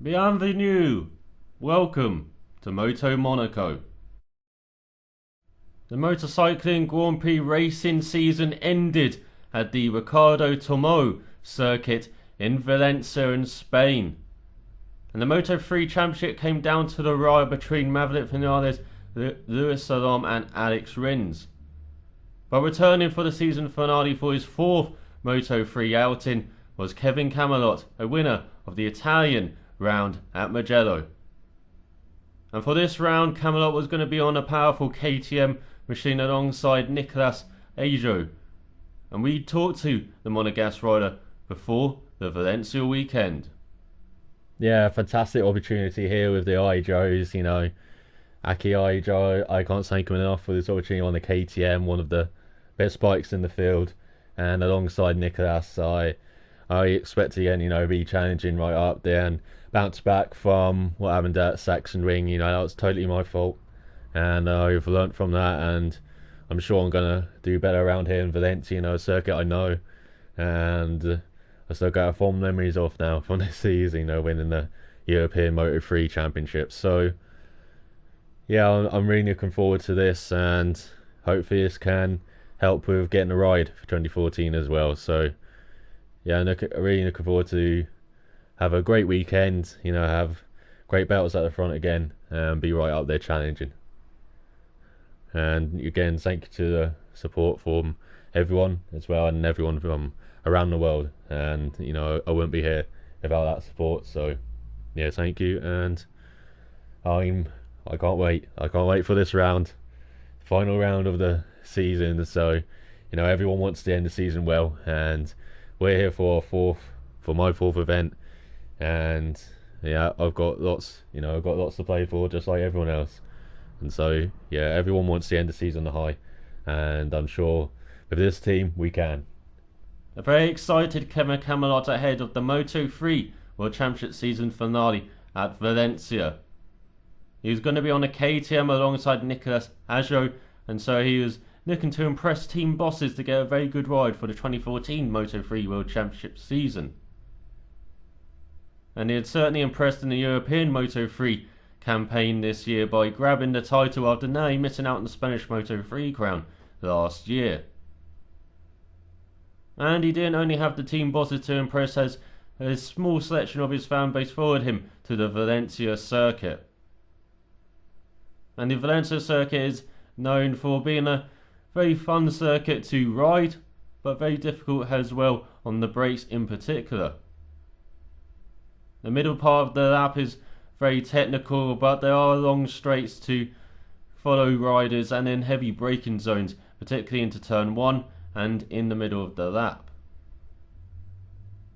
Bienvenue! Welcome to MotoMonaco. The motorcycling Grand Prix racing season ended at the Ricardo Tormo circuit in Valencia in Spain. And the Moto3 Championship came down to the wire between Maverick Vinales, Luis Salom and Alex Rins. But returning for the season finale for his fourth Moto3 outing was Kevin Camelot, a winner of the Italian round at Mugello. And for this round, Camelot was going to be on a powerful KTM machine alongside Nicolas Ajo. And we talked to the Monegasque rider before the Valencia weekend. Yeah, fantastic opportunity here with the Ajos, Aki Ajo. I can't thank him enough for this opportunity on the KTM, one of the best bikes in the field. And alongside Nicolas, I expect to again, be challenging right up there and bounce back from what happened at Sachsenring. That was totally my fault. And I've learnt from that, and I'm sure I'm going to do better around here in Valencia, a circuit I know. And I still got fond memories of now from this season, winning the European Moto3 Championship. So, yeah, I'm really looking forward to this, and hopefully this can help with getting a ride for 2014 as well. So, yeah, I'm really looking forward to have a great weekend, have great battles at the front again, and be right up there challenging. And again, thank you to the support from everyone as well, and everyone from around the world. And I wouldn't be here without that support. So yeah, thank you. And I can't wait. I can't wait for this round, final round of the season. So everyone wants to end the season well, and we're here for my fourth event. And yeah, I've got lots to play for, just like everyone else. And so yeah, everyone wants to end the season on a high, and I'm sure with this team we can. A very excited Kevin Camelot ahead of the Moto3 World Championship season finale at Valencia. He was going to be on a KTM alongside Nicolas Ajo, and so he was looking to impress team bosses to get a very good ride for the 2014 Moto3 World Championship season. And he had certainly impressed in the European Moto3 campaign this year by grabbing the title after nearly missing out on the Spanish Moto3 crown last year. And he didn't only have the team bosses to impress, as a small selection of his fan base followed him to the Valencia circuit. And the Valencia circuit is known for being a very fun circuit to ride, but very difficult as well on the brakes in particular. The middle part of the lap is very technical, but there are long straights to follow riders, and then heavy braking zones, particularly into turn 1 and in the middle of the lap.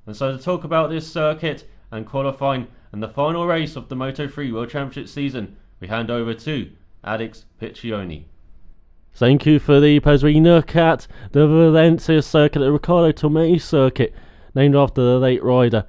And so to talk about this circuit and qualifying and the final race of the Moto3 World Championship season, we hand over to Alex Piccioni. Thank you, Philippe. As we look at the Valencia circuit, the Ricardo Tormo circuit, named after the late rider,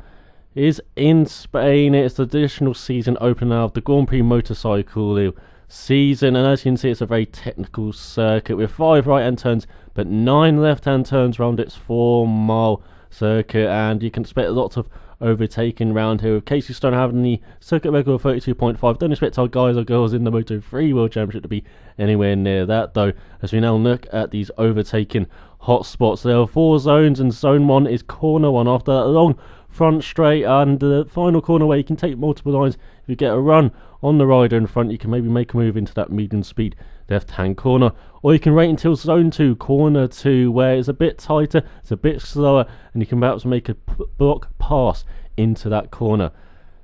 is in Spain. It's the traditional season opener of the Grand Prix motorcycle season, and as you can see, it's a very technical circuit with 5 right-hand turns but 9 left-hand turns around its 4-mile circuit, and you can expect lots of overtaking round here, with Casey Stone having the circuit record of 32.5. Don't expect our guys or girls in the Moto3 World Championship to be anywhere near that, though, as we now look at these overtaking hotspots. There are 4 zones, and zone 1 is corner 1 after that long front straight, and the final corner where you can take multiple lines. If you get a run on the rider in front, you can maybe make a move into that medium speed left hand corner, or you can wait until zone 2, corner 2, where it's a bit tighter, it's a bit slower, and you can perhaps make a block pass into that corner.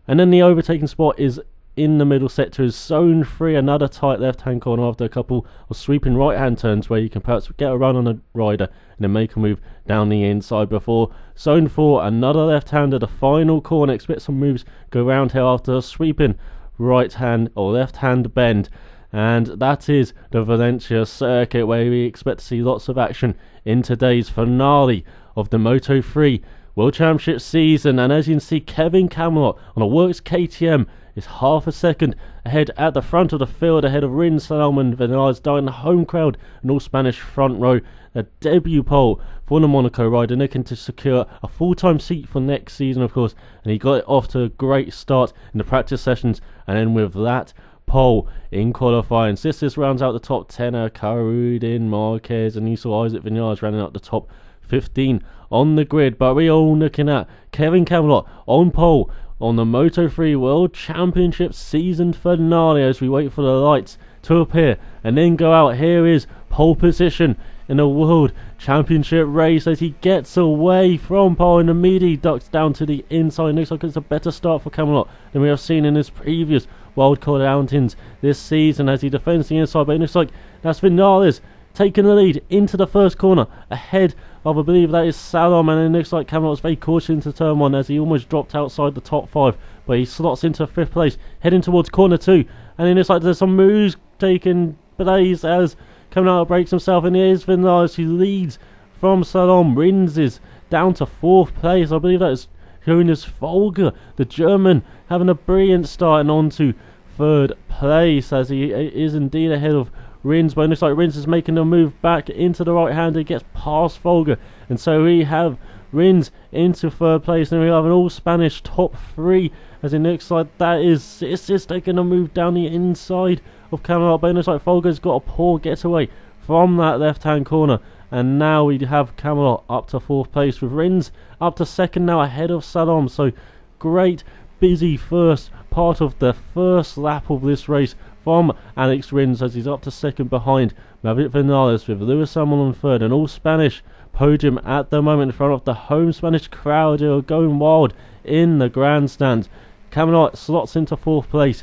And then the overtaking spot is in the middle sector, is zone 3, another tight left hand corner after a couple of sweeping right hand turns where you can perhaps get a run on the rider and then make a move down the inside before zone 4, another left hander, the final corner. Expect some moves go around here after a sweeping right hand or left hand bend. And that is the Valencia circuit, where we expect to see lots of action in today's finale of the Moto3 World Championship season, and as you can see, Kevin Camelot on a Works KTM is half a second ahead at the front of the field, ahead of Rins, Salomon, Vinales down in the home crowd and all Spanish front row. A debut pole for the Monaco rider, looking to secure a full-time seat for next season, of course, and he got it off to a great start in the practice sessions, and then with that pole in qualifying. Sisters rounds out the top 10, Karudin, Marquez, and you saw Isaac Vinales rounding out the top 15 on the grid. But we're all looking at Kevin Camelot on pole on the Moto3 World Championship season finale as we wait for the lights to appear and then go out. Here is pole position in a World Championship race as he gets away from pole and immediately ducks down to the inside. Looks like it's a better start for Camelot than we have seen in his previous wildcard outings this season as he defends the inside, but it looks like that's Vinales taking the lead into the first corner ahead of, I believe that is Salom, and it looks like Camelot's very cautious into turn 1 as he almost dropped outside the top 5, but he slots into 5th place heading towards corner 2, and it looks like there's some moves taking place as Camelot breaks himself, and it is Vinales who leads from Salom. Rins is down to 4th place. I believe that is Jonas Folger, the German, having a brilliant start and on to 3rd place as he is indeed ahead of Rins, but it looks like Rins is making a move back into the right hand. He gets past Folger, and so we have Rins into 3rd place, and we have an all Spanish top 3 as it looks like that is Sisters taking a move down the inside of Camelot, but it looks like Folger's got a poor getaway from that left hand corner, and now we have Camelot up to 4th place with Rins up to 2nd now ahead of Salom. So great busy first part of the first lap of this race from Alex Rins as he's up to 2nd behind Maverick Vinales with Lewis Salmon on 3rd, an all Spanish podium at the moment in front of the home Spanish crowd who are going wild in the grandstand. Camelot slots into 4th place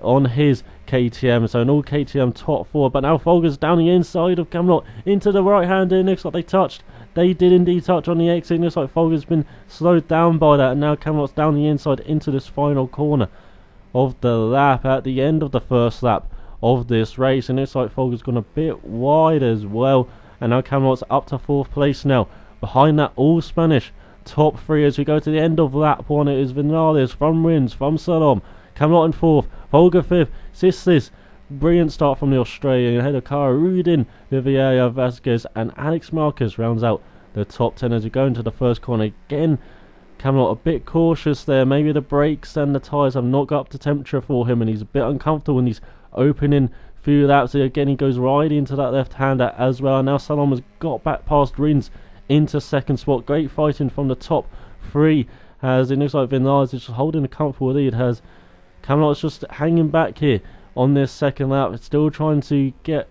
on his KTM, so an all KTM top 4, but now Folger's down the inside of Camelot into the right hand. It looks like they did indeed touch on the exit. It looks like Folger's been slowed down by that, and now Camelot's down the inside into this final corner of the lap at the end of the first lap of this race, and it looks like Folger's gone a bit wide as well, and now Camelot's up to 4th place now behind that all Spanish top 3 as we go to the end of lap 1. It is Vinales from Rins, from Salom, Camelot in 4th, Folger 5th, Sisters, brilliant start from the Australian ahead of Karudin, Viviera, Vasquez and Alex Marquez rounds out the top 10 as we go into the first corner. Again, Camelot a bit cautious there. Maybe the brakes and the tyres have not got up to temperature for him, and he's a bit uncomfortable in these opening few laps. Again, he goes right into that left-hander as well. And now Salom has got back past Rins into 2nd spot. Great fighting from the top 3 as it looks like Vinales is just holding a comfortable lead. Has Camelot's just hanging back here on this 2nd lap, still trying to get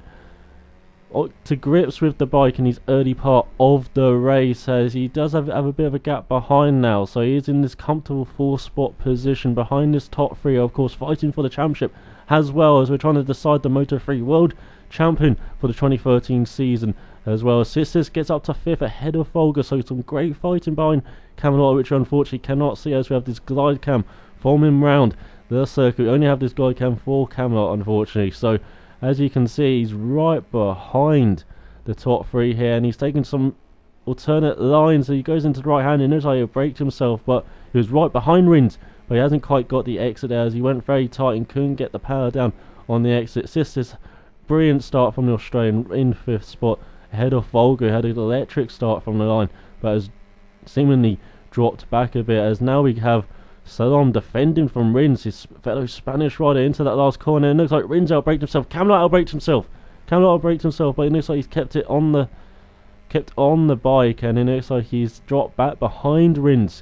to grips with the bike in his early part of the race as he does have a bit of a gap behind now, so he is in this comfortable 4th spot position behind this top 3, of course fighting for the championship as well as we're trying to decide the Moto3 World Champion for the 2013 season as well. Sisters gets up to 5th ahead of Folger, so some great fighting behind Camelot, which we unfortunately cannot see as we have this glide cam forming round the circuit. We only have this glide cam for Camelot unfortunately, so as you can see he's right behind the top 3 here, and he's taking some alternate lines. So he goes into the right hand and looks like he braked himself, but he was right behind Rins, but he hasn't quite got the exit there as he went very tight and couldn't get the power down on the exit. Sisters, brilliant start from the Australian in 5th spot ahead of Folger, who had an electric start from the line but has seemingly dropped back a bit as now we have Salom defending from Rins, his fellow Spanish rider, into that last corner. And it looks like Rins outbraked himself. Camelot outbraked himself, but it looks like he's kept on the bike, and it looks like he's dropped back behind Rins.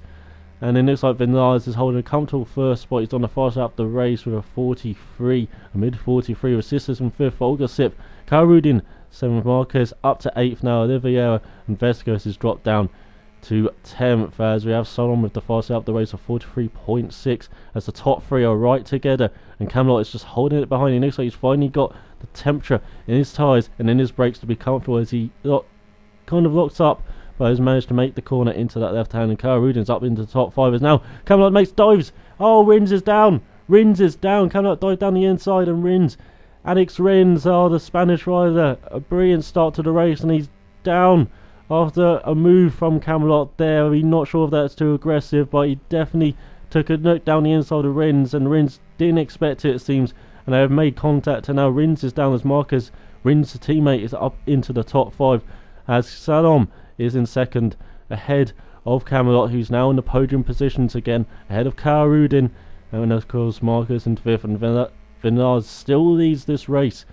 And it looks like Vinales is holding a comfortable 1st spot. He's on the fast lap of the race with a mid 43 with Sisters in 5th, Folger 6th, Karudin 7th, Marquez up to 8th now. Oliveira and Vescos has dropped down to 10th as we have Salom with the fast lap of the race of 43.6 as the top 3 are right together, and Camelot is just holding it behind. He looks like he's finally got the temperature in his tyres and in his brakes to be comfortable as he kind of locks up, but has managed to make the corner into that left hand, and Karudin's up into the top 5 as now Camelot makes dives. Oh, Rins is down. Camelot dived down the inside, and Alex Rins, the Spanish rider, a brilliant start to the race, and he's down after a move from Camelot there. We're not sure if that's too aggressive, but he definitely took a note down the inside of Rins, and Rins didn't expect it seems, and they have made contact, and now Rins is down as Marcus. Rins' teammate is up into the top 5 as Salom is in second ahead of Camelot, who's now in the podium positions again, ahead of Karudin, and of course Marcus in 5th, and Vinales still leads this race.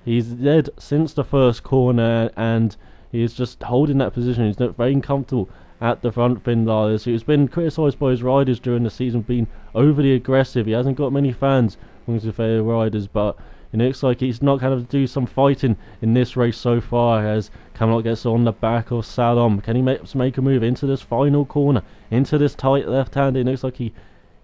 He's led since the first corner, and he is just holding that position. He's not very comfortable at the front. Vinales, who's been criticised by his riders during the season, being overly aggressive. He hasn't got many fans amongst his fellow riders, but it looks like he's not going to do some fighting in this race so far, as Camelot gets on the back of Salom. Can he make a move into this final corner, into this tight left hand? It looks like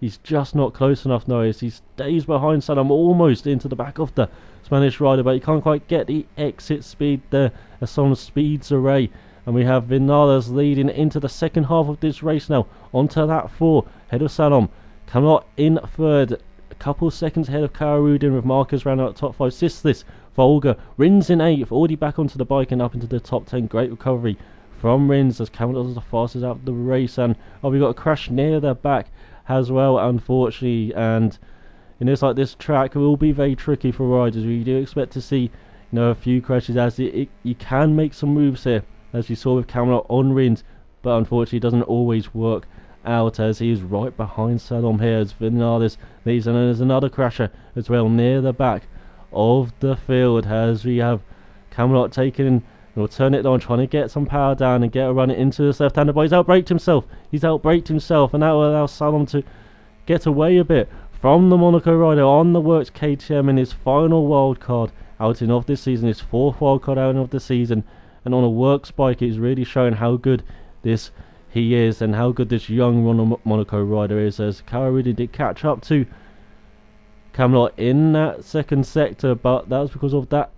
he's just not close enough now. He stays behind Salom, almost into the back of the Spanish rider, but he can't quite get the exit speed there as Salom speeds away. And we have Vinales leading into the second half of this race now, onto that 4, head of Salom. Camelot in 3rd, a couple seconds ahead of Karudin, with Marcus round out top 5. Sistis, Volga, Rins in 8th, already back onto the bike and up into the top 10. Great recovery from Rins as Camelot is the fastest out of the race, and we got a crash near their back as well, unfortunately. And it looks like this track will be very tricky for riders. We do expect to see a few crashes, as you can make some moves here, as you saw with Camelot on Rins, but unfortunately it doesn't always work out, as he is right behind Salom here as Vinales leads. And there's another crasher as well near the back of the field, as we have Camelot taking will turn it on, trying to get some power down and get a run into this left-hander, but he's outbraked himself, and that will allow Salom to get away a bit from the Monaco rider on the works KTM in his final wildcard outing of this season, his 4th wildcard outing of the season. And on a works bike, it's really showing how good he is, and how good this young Monaco rider is, as Karudin did catch up to Camelot in that second sector, but that was because of that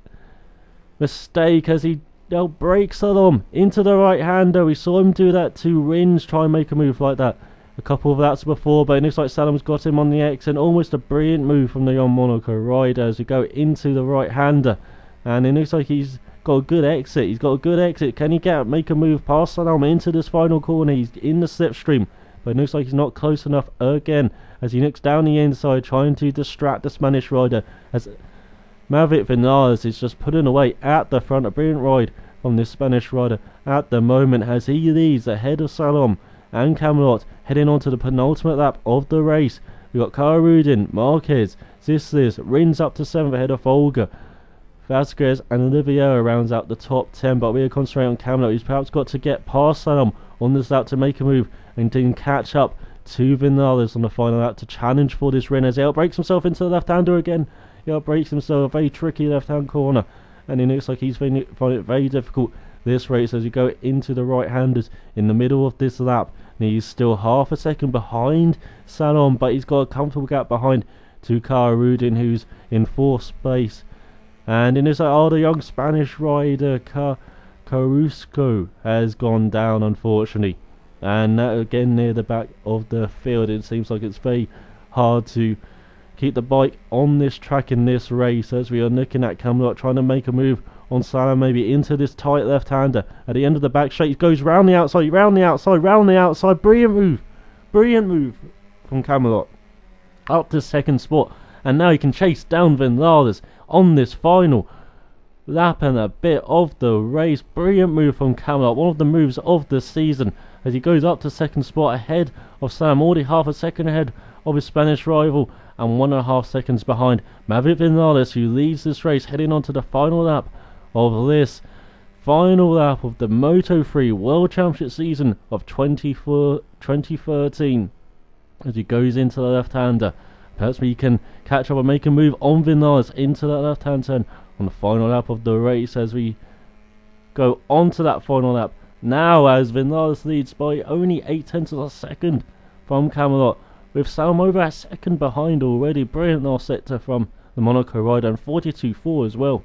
mistake, as he outbrakes Salom into the right-hander. We saw him do that to Rins, try and make a move like that a couple of laps before, but it looks like Salom's got him on the exit. Almost a brilliant move from the young Monaco rider as we go into the right-hander, and it looks like he's got a good exit. Can he make a move past Salom into this final corner? He's in the slipstream, but it looks like he's not close enough again, as he looks down the inside, trying to distract the Spanish rider, as Maverick Vinales is just putting away at the front. A brilliant ride from this Spanish rider at the moment, as he leads ahead of Salom and Camelot, heading on to the penultimate lap of the race. We've got Karudin, Marquez, Zislis, Rins up to 7th ahead of Volga. Vasquez and Oliviera rounds out the top 10, but we are concentrating on Camelot, who's perhaps got to get past Salom on this lap to make a move and then catch up to Vinales on the final lap to challenge for this win, as he outbrakes himself into the left-hander again. He outbrakes himself, a very tricky left-hand corner, and it looks like he's finding it very difficult this race as we go into the right-handers in the middle of this lap. And he's still half a second behind Salom, but he's got a comfortable gap behind to Karudin, who's in 4th place. And in this, the young Spanish rider Carusco has gone down, unfortunately, and that again near the back of the field. It seems like it's very hard to keep the bike on this track in this race, as we are looking at Camelot trying to make a move on Salom, maybe into this tight left-hander at the end of the back straight. He goes round the outside. Brilliant move from Camelot up to 2nd spot, and now he can chase down Vinales on this final lap and a bit of the race. Brilliant move from Camelot, one of the moves of the season, as he goes up to 2nd spot ahead of Salom, already half a second ahead of his Spanish rival, and 1.5 seconds behind Maverick Vinales, who leads this race, heading on to the final lap of this final lap of the Moto3 World Championship season of 2013, as he goes into the left-hander. Perhaps we can catch up and make a move on Vinales into that left-hand turn on the final lap of the race, as we go on to that final lap now, as Vinales leads by only 0.8 of a second from Camelot, with Salom over a second behind already. Brilliant last sector from the Monaco rider, and 42.4 as well.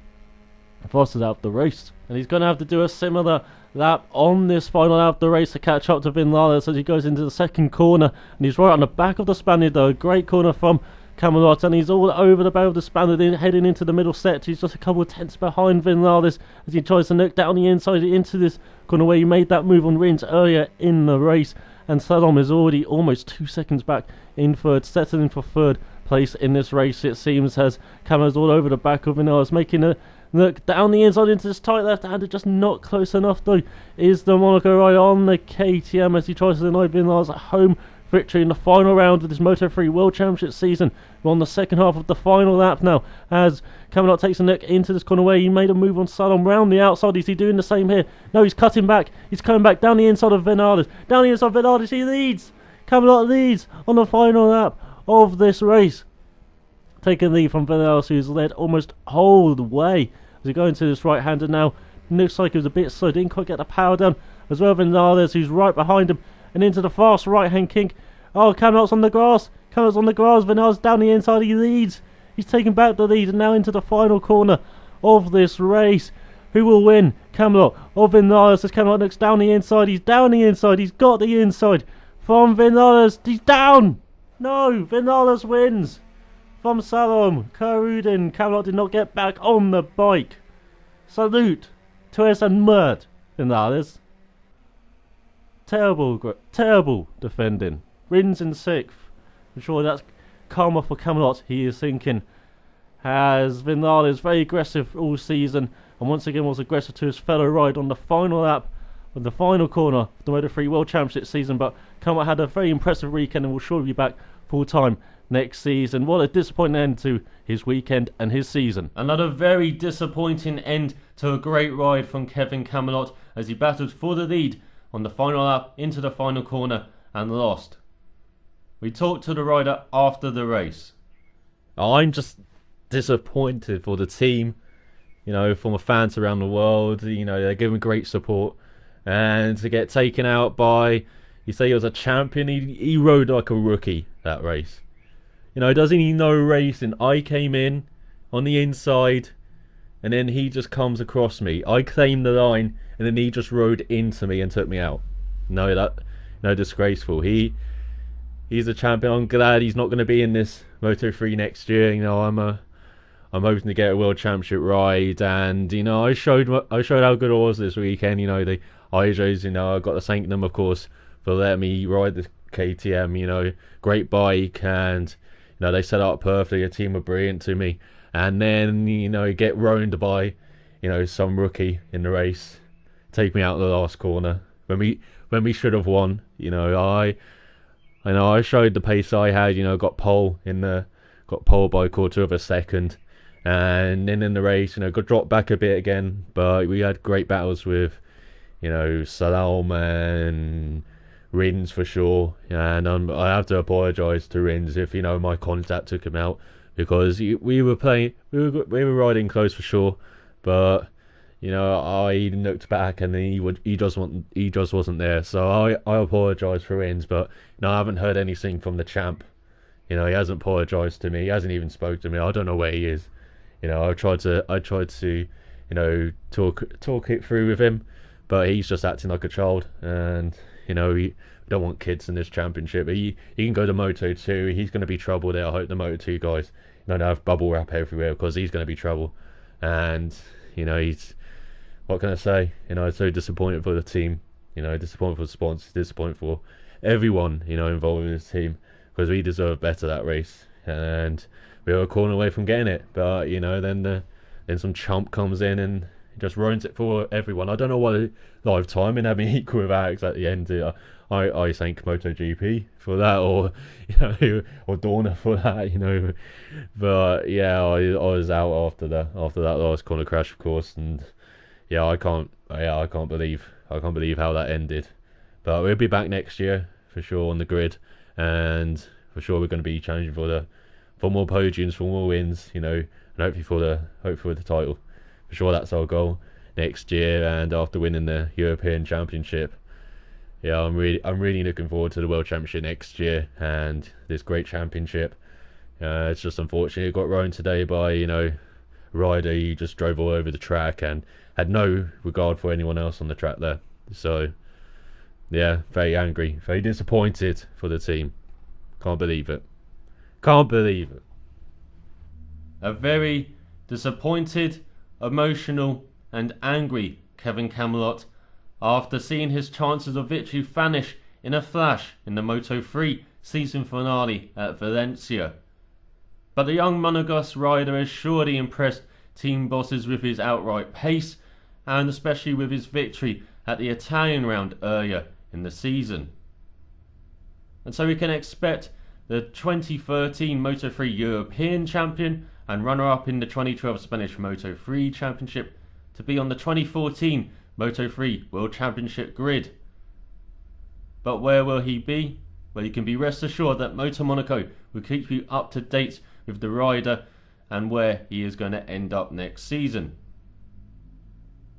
Fastest out of the race, and he's going to have to do a similar lap on this final lap of the race to catch up to Vinales as he goes into the second corner, and he's right on the back of the Spaniard though. A great corner from Camelot, and he's all over the barrel of the spanner heading into the middle set. He's just a couple of tenths behind Vinales as he tries to knock down the inside into this corner where he made that move on Rins earlier in the race. And Salom is already almost 2 seconds back in third, settling for third place in this race, it seems, as Camelot's all over the back of Vinales, making a look down the inside into this tight left-hander, just not close enough though. Is the Monaco rider on the KTM as he tries to deny Vinales at home victory in the final round of this Moto3 World Championship season. We're on the second half of the final lap now as Camelot takes a look into this corner where he made a move on Salom round the outside. Is he doing the same here? No, he's cutting back. He's coming back down the inside of Vinales. Down the inside of Vinales, he leads. Camelot leads on the final lap of this race. Taking lead from Vinales, who's led almost whole the way. As we go into this right-hander now, looks like he was a bit slow, didn't quite get the power down. As well, Vinales, who's right behind him, and into the fast right-hand kink. Oh, Camelot's on the grass. Camelot's on the grass. Vinales down the inside. He leads. He's taking back the lead, and now into the final corner of this race. Who will win? Camelot or Vinales? As Camelot looks down the inside. He's down the inside. He's got the inside from Vinales. He's down. No, Vinales wins. From Salom Karudin. Camelot did not get back on the bike. Salute to us and Mert Vinales. Terrible defending. Rins in 6th. I'm sure that's karma for Camelot, he is thinking. As Vinales very aggressive all season, and once again was aggressive to his fellow rider on the final lap of the final corner of the Moto3 World Championship season. But Camelot had a very impressive weekend and will surely be back full time next season. What a disappointing end to his weekend and his season. Another very disappointing end to a great ride from Kevin Camelot as he battled for the lead on the final lap into the final corner and lost. We talked to the rider after the race. I'm just disappointed for the team, from the fans around the world. They're giving great support, and to get taken out by, you say he was a champion, he rode like a rookie that race. Doesn't he know racing? I came in on the inside, and then he just comes across me. I claimed the line, and then he just rode into me and took me out. No, disgraceful. He's a champion. I'm glad he's not going to be in this Moto3 next year. I'm hoping to get a World Championship ride, and I showed how good I was this weekend. The IJs, I got to thank them, of course, for letting me ride the KTM. Great bike, and they set up perfectly. The team were brilliant to me, and then get roaned by some rookie in the race, take me out in the last corner when we should have won. I showed the pace I had. Got pole by a quarter of a second, and then in the race, got dropped back a bit again. But we had great battles with, Salom and Rins for sure. And I have to apologise to Rins if my contact took him out, because we were riding close for sure, but I looked back and he just wasn't there. So I apologise for Rins, but I haven't heard anything from the champ. He hasn't apologised to me. He hasn't even spoke to me. I don't know where he is. I tried to talk it through with him, but he's just acting like a child. And we don't want kids in this championship. He can go to Moto2. He's going to be trouble there. I hope the Moto2 guys don't have bubble wrap everywhere, because he's going to be trouble. And he's, what can I say? I'm so disappointed for the team. Disappointed for the sponsors, disappointed for everyone, involved in this team, because we deserve better that race, and we were a corner away from getting it. But then some chump comes in and just ruins it for everyone. I don't know what live timing having equal with Alex at the end. I thank MotoGP for that, or or Dorna for that, But yeah, I was out after that last corner crash, of course, and I can't believe how that ended. But we'll be back next year for sure on the grid, and for sure we're going to be challenging for more podiums, for more wins, and hopefully for the title. For sure, that's our goal next year. And after winning the European Championship, I'm really looking forward to the World Championship next year and this great championship. It's just unfortunate it got ruined today by a rider who just drove all over the track and had no regard for anyone else on the track there. So very angry, very disappointed for the team. Can't believe it. A very disappointed, emotional and angry Kevin Camelot after seeing his chances of victory vanish in a flash in the Moto3 season finale at Valencia. But the young Monegasque rider has surely impressed team bosses with his outright pace, and especially with his victory at the Italian round earlier in the season. And so we can expect the 2013 Moto3 European champion and runner-up in the 2012 Spanish Moto3 Championship to be on the 2014 Moto3 World Championship grid. But where will he be? Well, you can be rest assured that MotoMonaco will keep you up to date with the rider and where he is going to end up next season.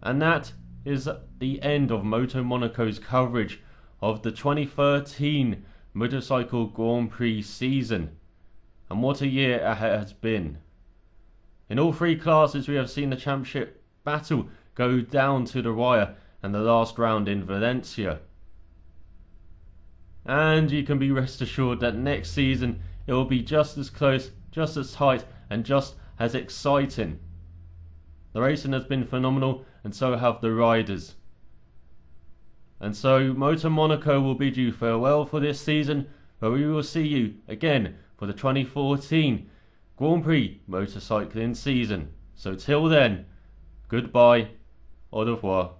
And that is the end of MotoMonaco's coverage of the 2013 Motorcycle Grand Prix season. And what a year it has been. In all three classes we have seen the championship battle go down to the wire and the last round in Valencia. And you can be rest assured that next season it will be just as close, just as tight and just as exciting. The racing has been phenomenal and so have the riders. And so MotoMonaco will bid you farewell for this season, but we will see you again for the 2014 Grand Prix motorcycling season. So till then, goodbye, au revoir.